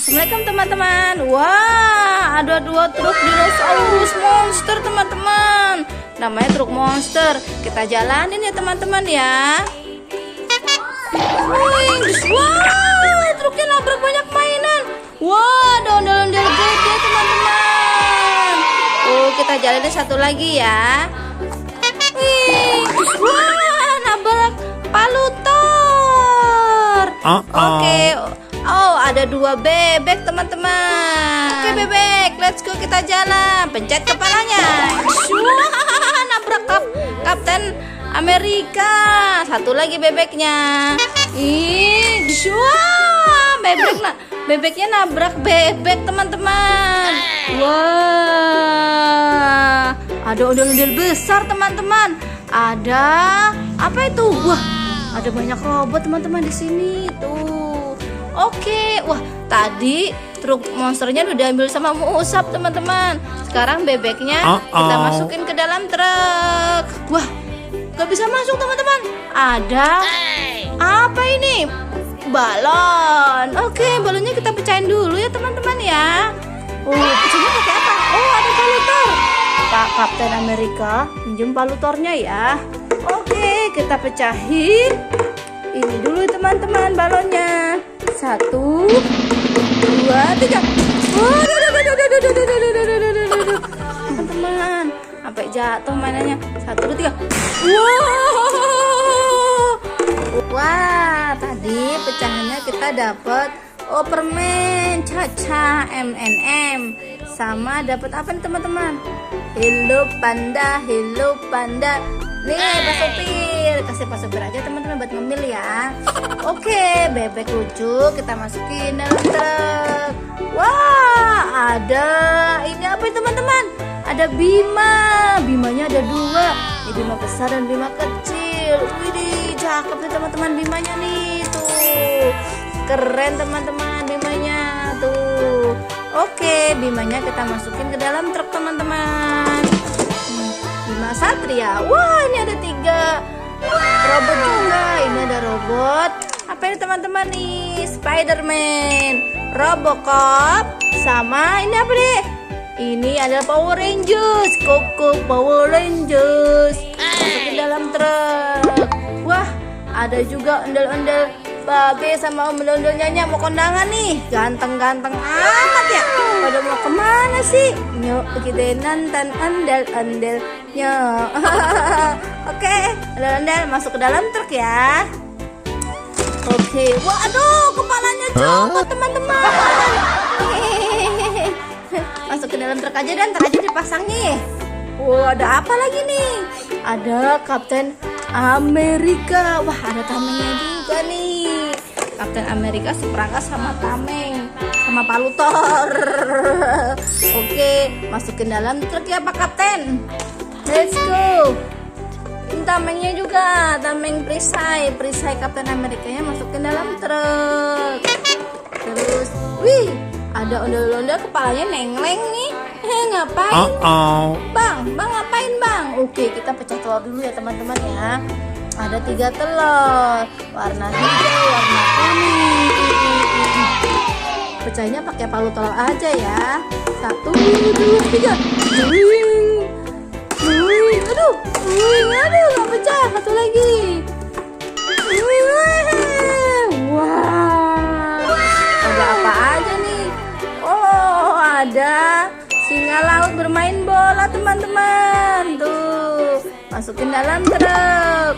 Assalamualaikum teman-teman. Wah, ada dua truk dinosaurus monster teman-teman. Namanya truk monster. Kita jalanin ya teman-teman ya. Wah, truknya nabrak banyak mainan. Wah, ada ondel-ondel gede teman-teman. Kita jalanin satu lagi ya. Wah, nabrak palutor. Oke. Oh, ada dua bebek teman-teman. Oke bebek, let's go, kita jalan. Pencet kepalanya. Wah, nabrak Kapten Amerika. Satu lagi bebeknya. Wah, bebeknya nabrak bebek teman-teman. Wah, ada ondel-ondel besar teman-teman. Ada apa itu? Wah, ada banyak robot teman-teman di sini tuh. Oke, wah tadi truk monsternya udah diambil sama Musab teman-teman. Sekarang bebeknya kita masukin ke dalam truk. Wah, gak bisa masuk teman-teman. Ada apa ini? Balon. Oke, balonnya kita pecahin dulu ya teman-teman ya. Pecahnya pakai apa? Ada palutor. Pak Kapten Amerika, pinjam palutornya ya. Oke, kita pecahin. Ini dulu teman-teman balonnya. 1, 2, 3. Teman-teman, sampai jatuh mainannya. 1, 2, 3. Wah, tadi pecahannya kita dapat permen Caca M&M. Sama dapat apa nih teman-teman? Hello Panda, Hello Panda. Nih Pak Sopir, kasih Pak Sopir aja teman-teman buat ngemil ya. Oke, bebek lucu kita masukin dalam truk. Wah, ada ini apa teman-teman? Ada Bimanya ada dua. Ini Bima besar dan Bima kecil. Widih, cakep nih teman-teman Bimanya nih tuh. Keren teman-teman Bimanya tuh. Oke, Bimanya kita masukin ke dalam truk teman-teman. Bima Satria. Wah, ini ada 3 robot juga. Ini ada robot. Apa ini teman-teman nih? Spider-Man, Robocop, sama ini apa deh? Ini adalah Power Rangers, Koko Power Rangers. Masukin dalam truk. Wah, ada juga ondel-ondel Babe sama ondel-ondel Nyanya mau kondangan nih. Ganteng-ganteng amat ya. Pada mau kemana sih? Nyok kita nonton ondel-ondelnya. Oke, ondel-ondel masuk ke dalam truk ya. Oke, waduh, kepalanya copot teman-teman. Masuk ke dalam truk aja dan ntar aja dipasangnya. Wah, ada apa lagi nih? Ada Kapten Amerika. Wah, ada tamengnya juga nih. Kapten Amerika seperangkat sama tameng, sama palutor. Oke, masukin dalam truk ya Pak Kapten. Let's go. Ini tamengnya juga, tameng perisai Kapten Amerikanya masukin dalam truk. Terus, wih, ada ondel-ondel kepalanya nengleng nih. Ngapain? Bang ngapain bang? Oke, kita pecah telur dulu ya teman-teman ya. Ada 3 telur, warna hijau, warna kuning. Pecahnya pakai palutor aja ya. 1, 2, 3. Aduh, nggak pecah. Satu lagi. Wah, ada apa aja nih? Oh, ada singa laut bermain bola teman-teman. Tuh, masukin dalam truk.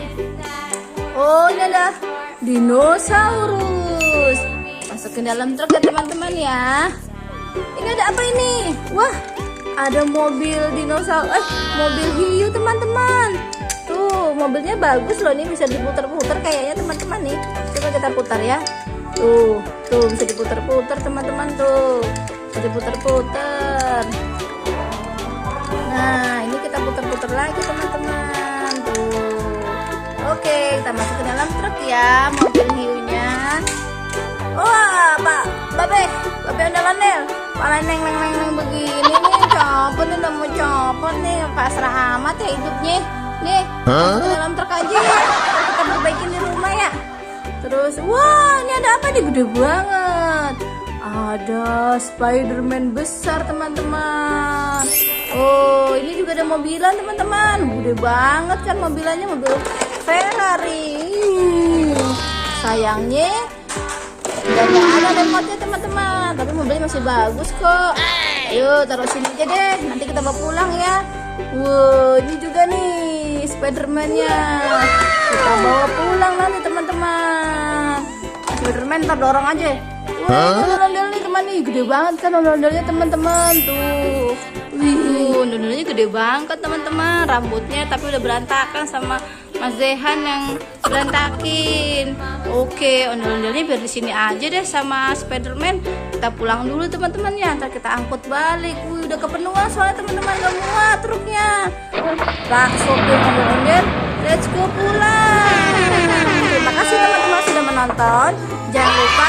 Oh, ini ada dinosaurus. Masukin dalam truk ya teman-teman ya. Ini ada apa ini? Wah, ada mobil dinosaurus, mobil hiu teman-teman. Tuh, mobilnya bagus loh, ini bisa diputar-putar kayaknya teman-teman nih. Coba kita putar ya. Tuh bisa diputar-putar teman-teman tuh. Bisa diputar-putar. Nah, ini kita putar-putar lagi teman-teman. Tuh. Oke, kita masuk ke dalam truk ya, mobil hiunya. Wah, Babe ondel-ondel. Pala neng begini nih, copot nih, udah mau copot nih, pasrah amat ya hidupnya. Nih, masuk ke dalam truk aja ya. Kita perbaikin di rumah ya. Terus, wah, ini ada apa nih, gede banget. Ada Spiderman besar teman-teman. Oh, ini juga ada mobilan teman-teman. Gede banget kan mobilannya, mobil Ferrari. Sayangnya udah gak ada remote-nya teman-teman, tapi mobilnya masih bagus kok. Ayo taruh sini aja deh, nanti kita bawa pulang ya. Wow, ini juga nih Spiderman-nya. Kita bawa pulang nanti teman-teman. Spiderman ntar dorong aja. Wah, ondel-ondel nih teman nih, gede banget kan ondel-ondelnya teman-teman tuh. Wih, ondel-ondelnya gede banget teman-teman. Rambutnya tapi udah berantakan sama Mas Zehan yang berantakin. Oke, ondel-ondelnya biar di sini aja deh sama Spiderman. Kita pulang dulu teman-teman ya, ntar kita angkut balik. Wih, udah kepenuhan soalnya teman-teman, gak muat truknya. Rak sopir ondel-ondel, let's go pulang. Terima kasih teman-teman sudah menonton. Jangan lupa